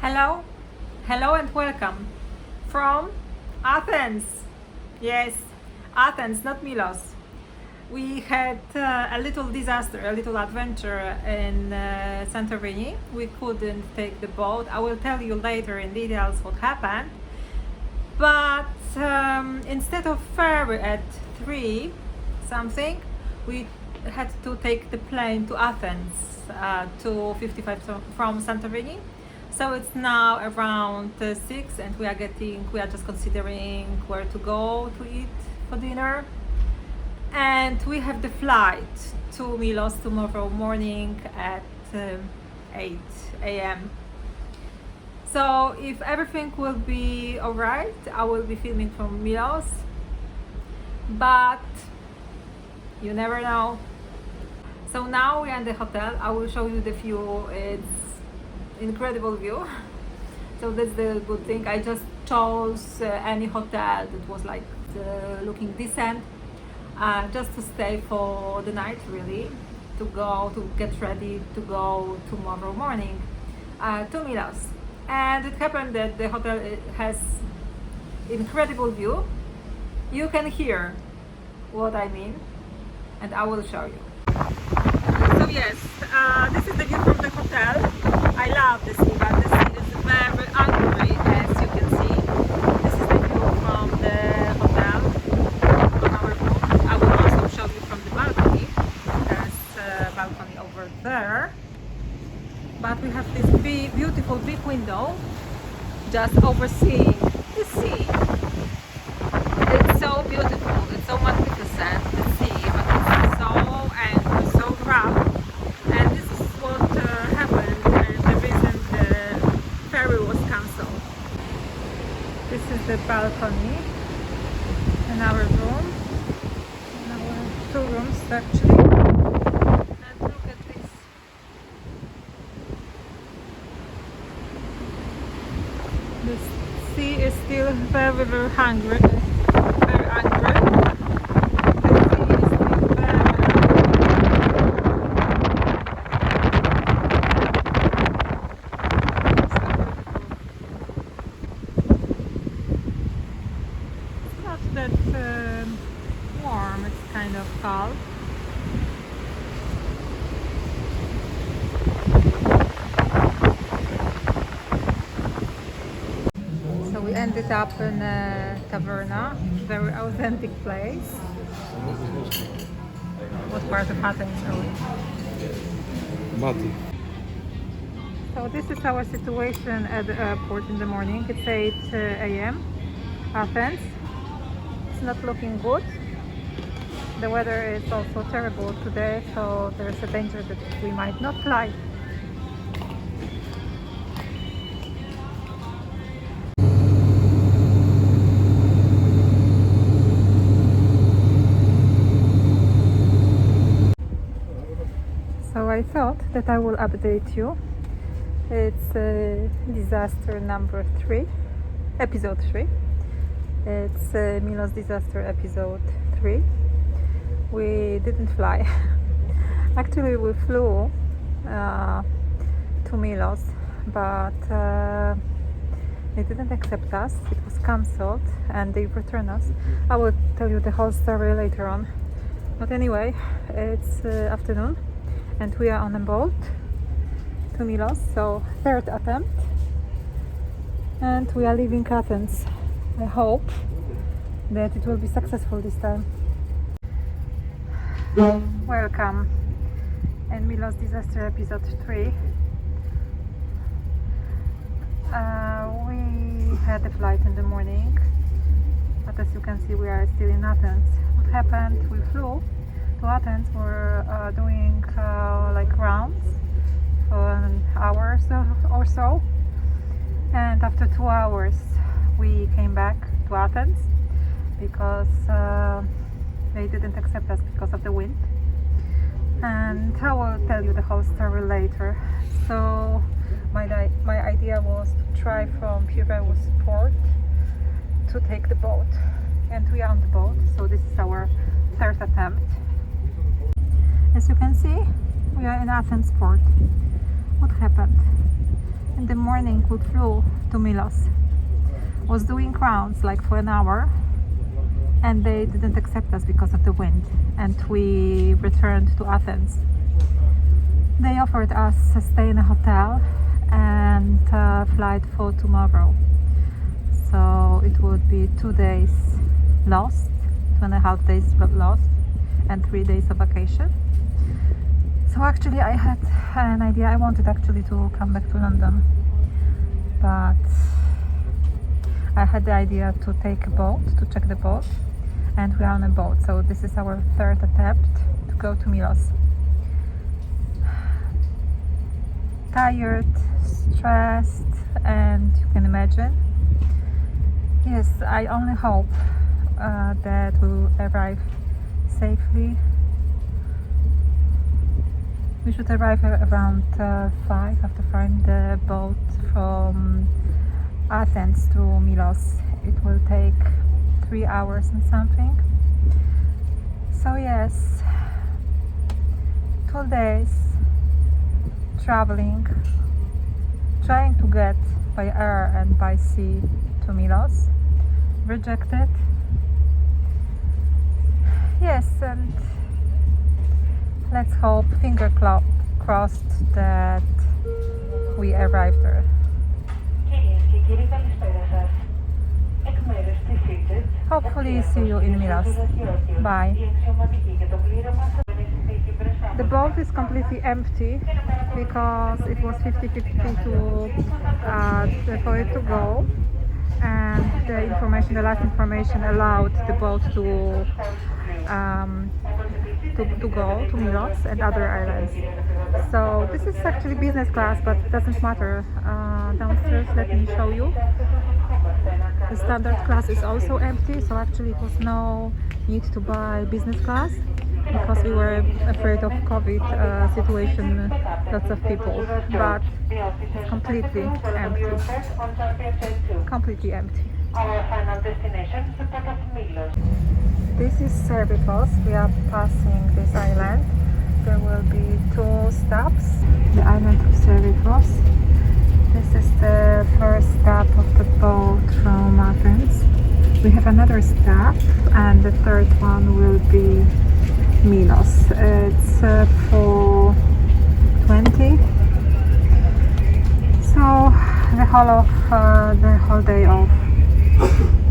Hello, hello and welcome from Athens. Yes, Athens, not Milos. We had a little disaster, a little adventure in Santorini. We couldn't take the boat. I will tell you later in details what happened. But instead of ferry at 3 something, we had to take the plane to Athens, to 55 from Santorini. So it's now around 6 and we are just considering where to go to eat for dinner. And we have the flight to Milos tomorrow morning at 8 a.m. So if everything will be alright, I will be filming from Milos, but you never know. So now we are in the hotel. I will show you the view. It's incredible view. So that's the good thing. I just chose any hotel that was like looking decent, just to stay for the night, really, to get ready to go tomorrow morning to Milos. And it happened that the hotel has incredible view. You can hear what I mean, and I will show you. So yes, this is the view from the hotel. I love the sea, but the sea is very angry, as you can see. This is the view from the hotel, from our room. I will also show you from the balcony. There's a balcony over there. But we have this beautiful big window just overseeing the sea. It's so beautiful, it's so magnificent, the sea, but it's so angry, so rough. And this is what happened, the reason the ferry was cancelled. This is the balcony in our room, in our 2 rooms actually. And look at this. The sea is still very, very hungry, very angry. That warm, it's kind of cold. So we ended up in a taverna, very authentic place. What part of Athens are we? Mati. So this is our situation at the airport in the morning. It's 8 a.m. Athens. It's not looking good. The weather is also terrible today, so there's a danger that we might not fly. So I thought that I will update you. It's disaster number 3, episode 3. It's Milos disaster episode 3. We didn't fly. Actually, we flew to Milos, but they didn't accept us. It was cancelled and they returned us. I will tell you the whole story later on. But anyway, it's afternoon and we are on a boat to Milos, so 3rd attempt. And we are leaving Athens. I hope that it will be successful this time. Welcome in Milos disaster episode 3. We had a flight in the morning, but as you can see we are still in Athens. What happened? We flew to Athens. We're doing like rounds for an hour or so, and after 2 hours we came back to Athens because they didn't accept us because of the wind, and I will tell you the whole story later. So my idea was to try from Piraeus port to take the boat, and we are on the boat, so this is our 3rd attempt. As you can see, we are in Athens port. What happened? In the morning we flew to Milos. Was doing rounds like for an hour, and they didn't accept us because of the wind, and we returned to Athens. They offered us a stay in a hotel and a flight for tomorrow, so it would be 2 days lost, 2.5 days lost, and 3 days of vacation. So actually I had an idea. I wanted actually to come back to London, but I had the idea to take a boat, to check the boat, and we are on a boat. So this is our third attempt to go to Milos. Tired, stressed, and you can imagine. Yes, I only hope that we will arrive safely. We should arrive around 5 after flying the boat from Athens to Milos. It will take 3 hours and something. So yes, 2 days traveling, trying to get by air and by sea to Milos. Rejected. Yes, and let's hope, finger crossed, that we arrive there. Hopefully see you in Milos. Bye. The boat is completely empty because it was 50-50 for it to go, and the last information allowed the boat to go to Milos and other islands. So this is actually business class, but it doesn't matter. Downstairs, let me show you. The standard class is also empty, so actually it was no need to buy business class because we were afraid of COVID situation, lots of people, but it's completely empty. Completely empty. Our final destination, the port of Milos. This is Cerritos. We are passing this island. There will be 2 stops. The island of Cerritos. This is the first stop of the boat from Athens. We have another stop, and the third one will be Milos. It's 4:20. So the whole day of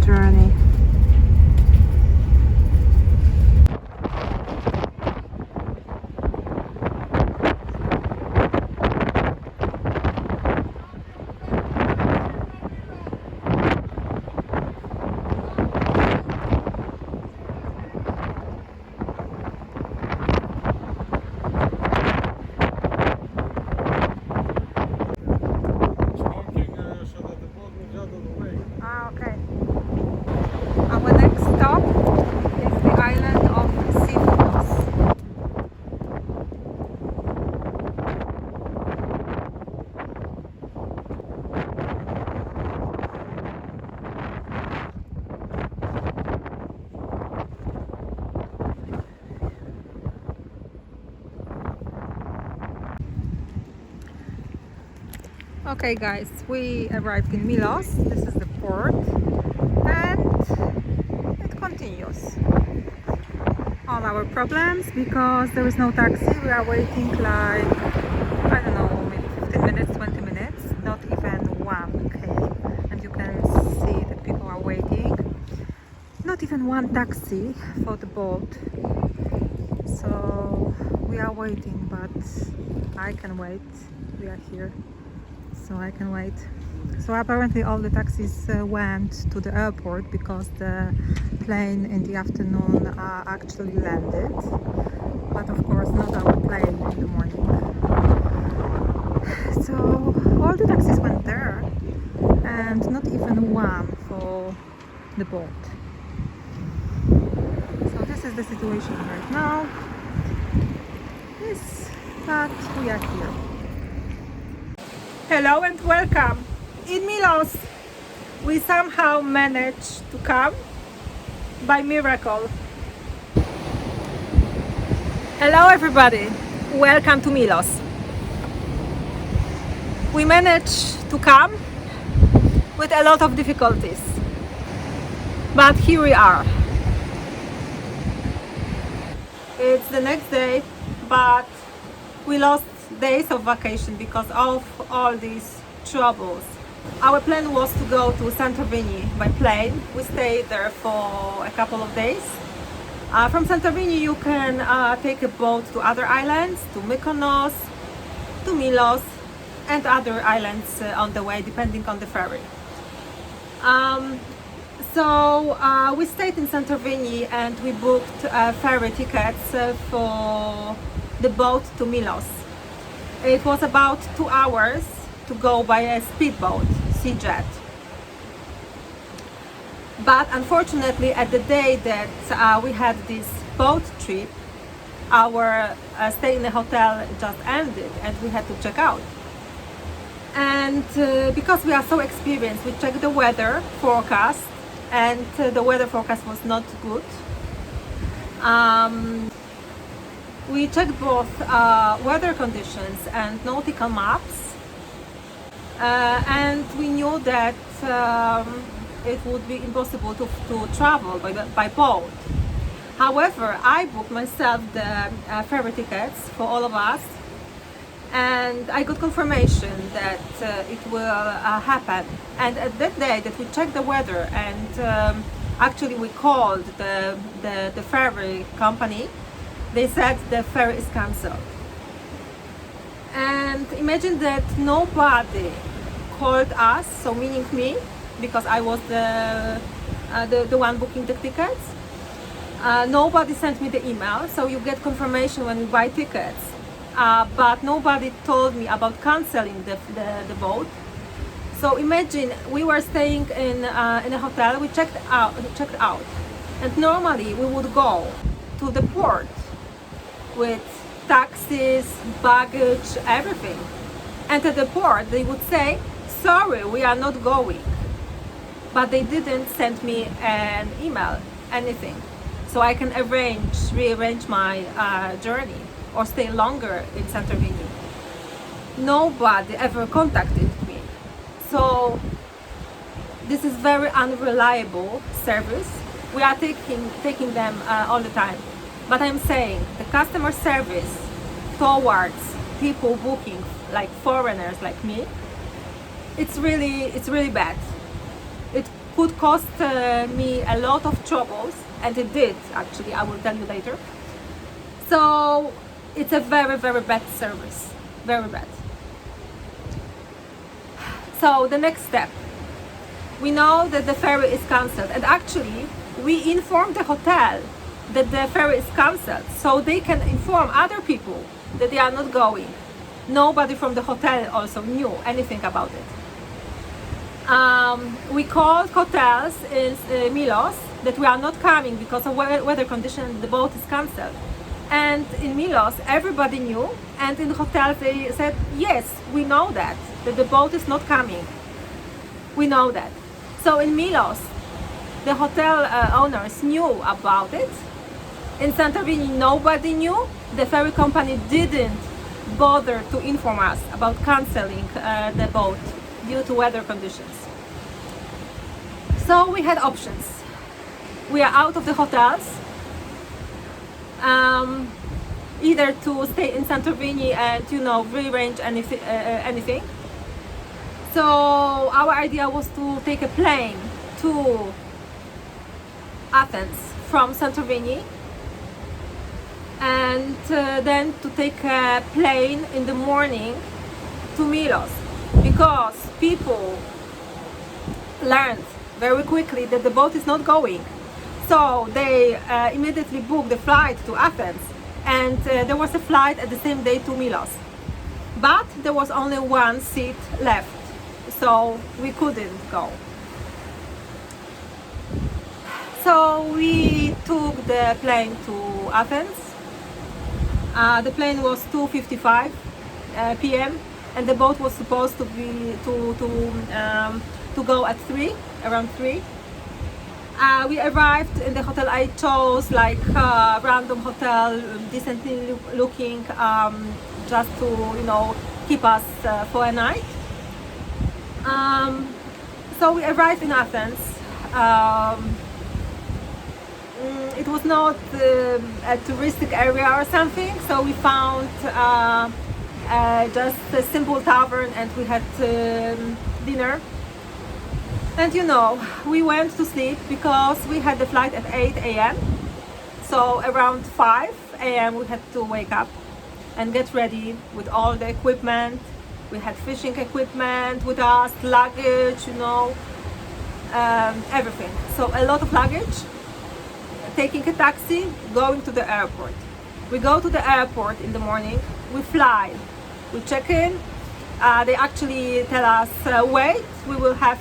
journey. Okay. Our next stop is the island of Sifnos. Okay guys, we arrived in Milos. This is the port, and it continues all our problems because there is no taxi. We are waiting like, I don't know, maybe 15 minutes, 20 minutes, not even one, okay? And you can see that people are waiting. Not even one taxi for the boat. So we are waiting, but I can wait. We are here, so I can wait. So apparently all the taxis went to the airport because the plane in the afternoon actually landed, but of course not our plane in the morning. So all the taxis went there, and not even one for the boat. So this is the situation right now. Yes, but we are here. Hello and welcome. In Milos, we somehow managed to come by miracle. Hello everybody, welcome to Milos. We managed to come with a lot of difficulties, but here we are. It's the next day, but we lost days of vacation because of all these troubles. Our plan was to go to Santorini by plane. We stayed there for a couple of days. From Santorini you can take a boat to other islands, to Mykonos, to MILOS, and other islands on the way, depending on the ferry. So we stayed in Santorini and we booked ferry tickets for the boat to MILOS. It was about 2 hours to go by a speedboat, sea jet. But unfortunately, at the day that we had this boat trip, our stay in the hotel just ended and we had to check out. And because we are so experienced, we checked the weather forecast, and the weather forecast was not good. We checked both weather conditions and nautical maps, and we knew that it would be impossible to travel by boat. However, I booked myself the ferry tickets for all of us, and I got confirmation that it will happen. And at that day that we checked the weather, and actually we called the ferry company, they said the ferry is cancelled. And imagine that nobody called us, so meaning me, because I was the one booking the tickets. Nobody sent me the email, so you get confirmation when you buy tickets. But nobody told me about cancelling the boat. So imagine we were staying in a hotel. We checked out, and normally we would go to the port with taxis, baggage, everything. And at the port they would say, "Sorry, we are not going." But they didn't send me an email, anything, so I can rearrange my journey or stay longer in Santorini. Nobody ever contacted me. So this is very unreliable service. We are taking them all the time. But I'm saying the customer service towards people booking, like foreigners like me, it's really bad. It could cost me a lot of troubles, and it did actually. I will tell you later. So it's a very bad service, very bad. So the next step, we know that the ferry is cancelled, and actually we informed the hotel that the ferry is cancelled so they can inform other people that they are not going. Nobody from the hotel also knew anything about it. We called hotels in MILOS that we are not coming because of weather condition, the boat is cancelled. And in MILOS everybody knew, and in the hotel they said, yes, we know that the boat is not coming. We know that. So in MILOS the hotel owners knew about it. In Santorini nobody knew. The ferry company didn't bother to inform us about cancelling the boat due to weather conditions. So we had options. We are out of the hotels, either to stay in Santorini and rearrange anything. So our idea was to take a plane to Athens from Santorini, and then to take a plane in the morning to MILOS, because people learned very quickly that the boat is not going. So they immediately booked the flight to Athens, and there was a flight at the same day to MILOS. But there was only one seat left, so we couldn't go. So we took the plane to Athens. The plane was 2:55 p.m. and the boat was supposed to be to go at around 3. We arrived in the hotel I chose, like random hotel, decently looking, just to keep us for a night. So we arrived in Athens. It was not a touristic area or something, so we found just a simple tavern and we had dinner. And you know, we went to sleep because we had the flight at 8 a.m. So around 5 a.m. we had to wake up and get ready with all the equipment. We had fishing equipment with us, luggage, you know, everything. So a lot of luggage, taking a taxi, going to the airport. We go to the airport in the morning, we fly, we check in. They actually tell us, wait, we will have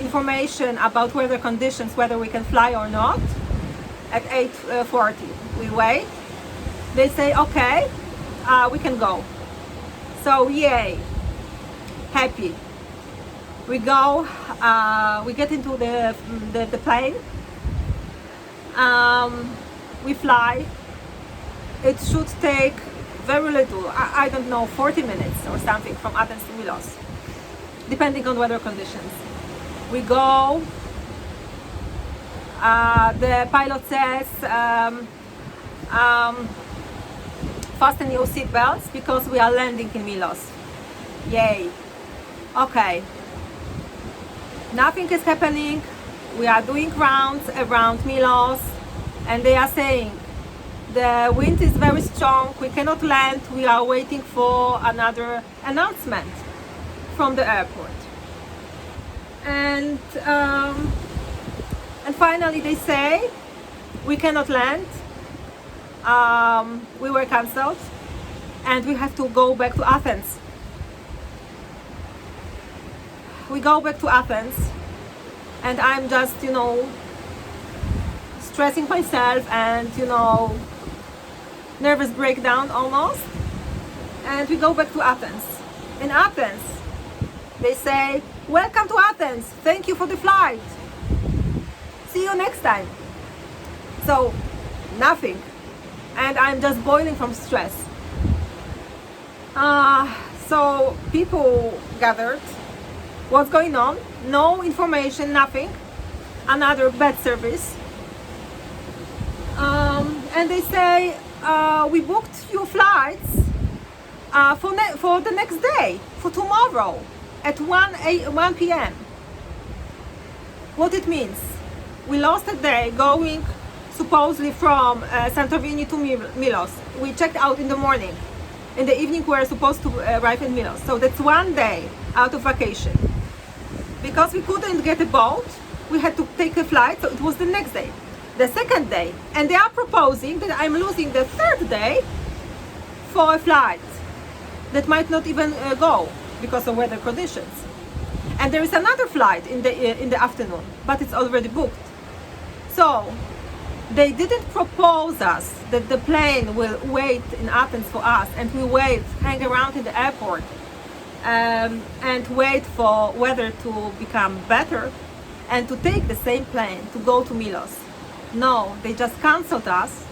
information about weather conditions, whether we can fly or not, at 8:40. We wait. They say, okay, we can go. So yay, happy. We go, we get into the plane. We fly. It should take very little, I don't know, 40 minutes or something from Athens to Milos, depending on weather conditions. We go, the pilot says, fasten your seatbelts because we are landing in Milos. Yay. Okay. Nothing is happening. We are doing rounds around Milos and they are saying the wind is very strong, we cannot land, we are waiting for another announcement from the airport. And finally they say we cannot land, we were cancelled and we have to go back to Athens. We go back to Athens and I'm just, you know, stressing myself and, you know, nervous breakdown almost. And we go back to Athens. In Athens, they say, welcome to Athens, thank you for the flight. See you next time. So, nothing. And I'm just boiling from stress. So, people gathered. What's going on? No information, nothing. Another bad service. And they say, we booked your flights for the next day, for tomorrow at 1 p.m. What it means? We lost a day going supposedly from Santorini to Milos. We checked out in the morning. In the evening we were supposed to arrive in Milos. So that's one day out of vacation. Because we couldn't get a boat, we had to take a flight, so it was the next day. The second day, and they are proposing that I'm losing the third day for a flight that might not even go because of weather conditions. And there is another flight in the afternoon, but it's already booked. So they didn't propose us that the plane will wait in Athens for us and we wait, hang around in the airport and wait for weather to become better and to take the same plane to go to Milos. No, they just cancelled us,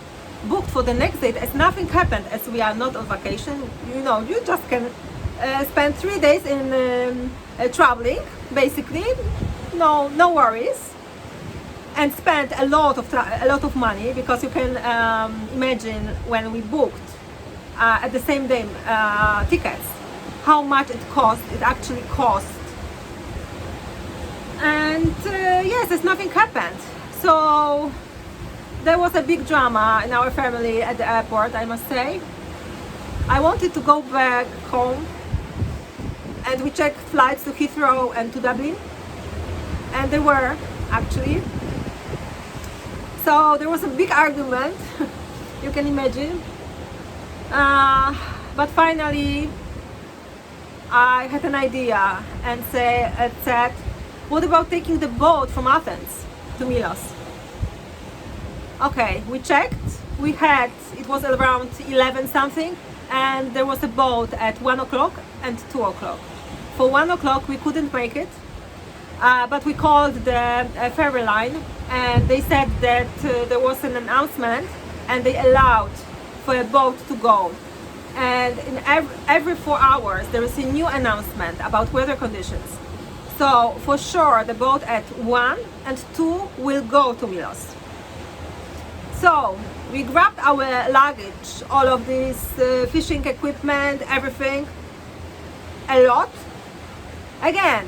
booked for the next date as nothing happened, as we are not on vacation. You know, you just can spend 3 days in traveling, basically, no worries, and spend a lot of money, because you can imagine when we booked at the same day tickets, how much it actually cost. And yes, there's nothing happened. So there was a big drama in our family at the airport, I must say. I wanted to go back home and we checked flights to Heathrow and to Dublin, and they were actually. So there was a big argument, you can imagine. But finally I had an idea and said, what about taking the boat from Athens to Milos? Okay, we checked. It was around 11 something, and there was a boat at 1 o'clock and 2 o'clock. For 1 o'clock we couldn't make it, but we called the ferry line and they said that there was an announcement and they allowed for a boat to go. and in every 4 hours there is a new announcement about weather conditions. So for sure the boat at 1 and 2 will go to Milos. So we grabbed our luggage, all of this fishing equipment, everything, a lot, again,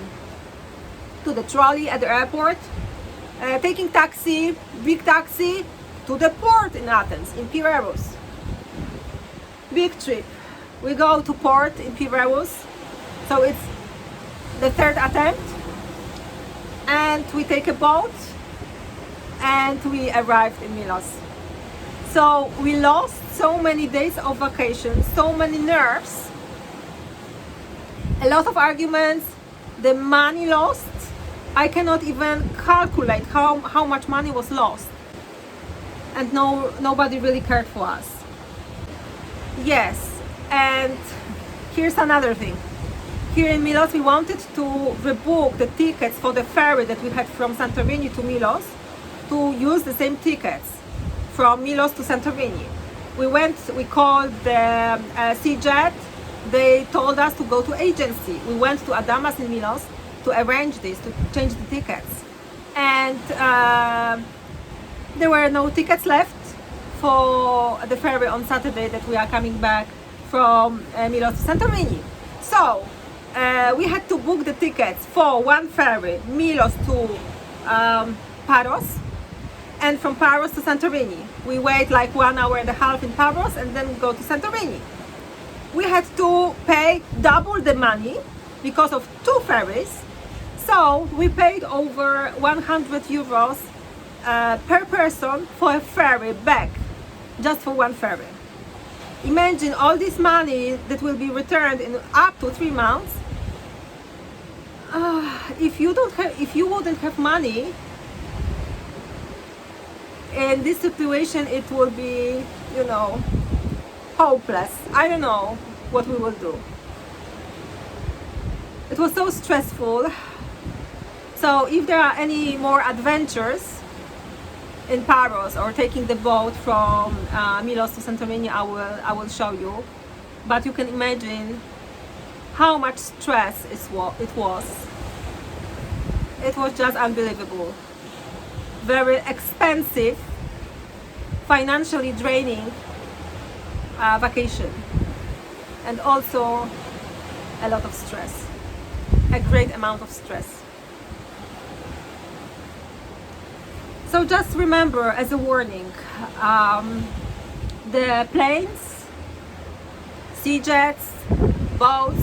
to the trolley at the airport, taking taxi, big taxi, to the port in Athens, in Piraeus. Big trip. We go to port in Piraeus, so it's the 3rd attempt, and we take a boat and we arrived in Milos. So we lost so many days of vacation, so many nerves, a lot of arguments, the money lost. I cannot even calculate how much money was lost, and nobody really cared for us. Yes, and here's another thing. Here in Milos we wanted to rebook the tickets for the ferry that we had from Santorini to Milos, to use the same tickets from Milos to Santorini. We called the CJet. They told us to go to agency. We went to Adamas in Milos to arrange this, to change the tickets. And there were no tickets left for the ferry on Saturday that we are coming back from Milos to Santorini. So we had to book the tickets for one ferry, Milos to Paros, and from Paros to Santorini. We wait like 1.5 hours in Paros and then go to Santorini. We had to pay double the money because of 2 ferries. So we paid over 100 euros per person for a ferry back, just for one ferry. Imagine all this money that will be returned in up to 3 months. If you wouldn't have money in this situation, it will be, hopeless. I don't know what we will do. It was so stressful. So if there are any more adventures in Paros or taking the boat from Milos to Santorini, I will show you. But you can imagine how much stress it was. It was just unbelievable. Very expensive, financially draining vacation, and also a lot of stress, a great amount of stress. So just remember, as a warning, the planes, sea jets, boats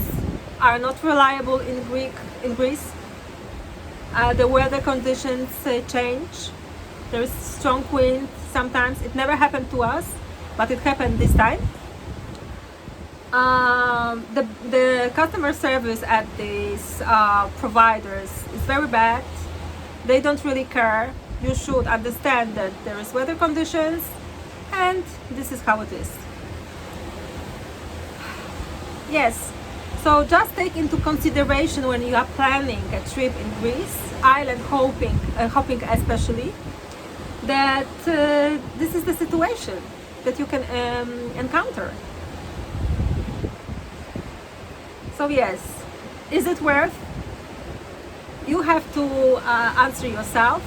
are not reliable in Greece. The weather conditions change. There is strong wind sometimes. It never happened to us, but it happened this time. The customer service at these providers is very bad. They don't really care. You should understand that there is weather conditions, and this is how it is. Yes, so just take into consideration when you are planning a trip in Greece, island hopping especially, that this is the situation that you can encounter. So yes, is it worth? You have to answer yourself.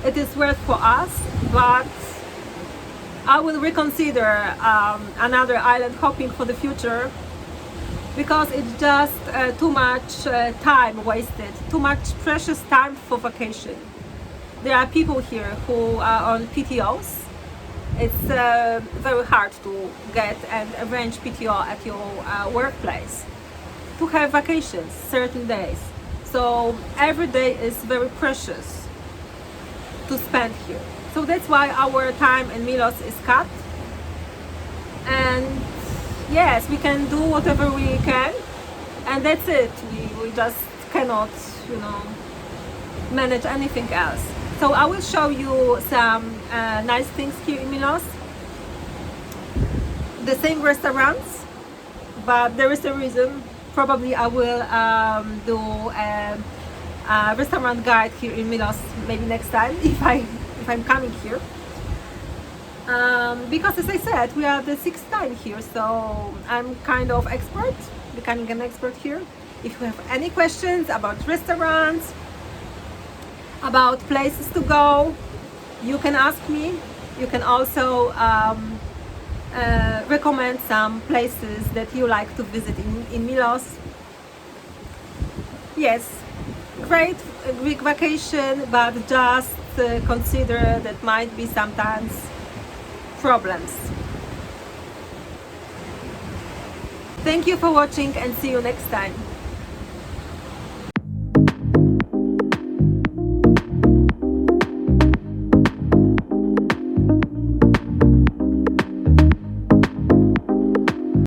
It is worth for us, but I will reconsider another island hopping for the future, because it's just too much time wasted, too much precious time for vacation. There are people here who are on PTOs. It's very hard to get and arrange PTO at your workplace to have vacations certain days. So every day is very precious to spend here. So that's why our time in Milos is cut. And yes, we can do whatever we can, and that's it. We just cannot, manage anything else. So I will show you some nice things here in Milos. The same restaurants, but there is a reason. Probably I will do a restaurant guide here in Milos maybe next time if I'm coming here. Because as I said, we are the sixth time here, so I'm kind of expert, becoming an expert here. If you have any questions about restaurants, about places to go, you can ask me. You can also recommend some places that you like to visit in Milos. Yes, great Greek vacation, but just consider that might be sometimes problems. Thank you for watching and see you next time.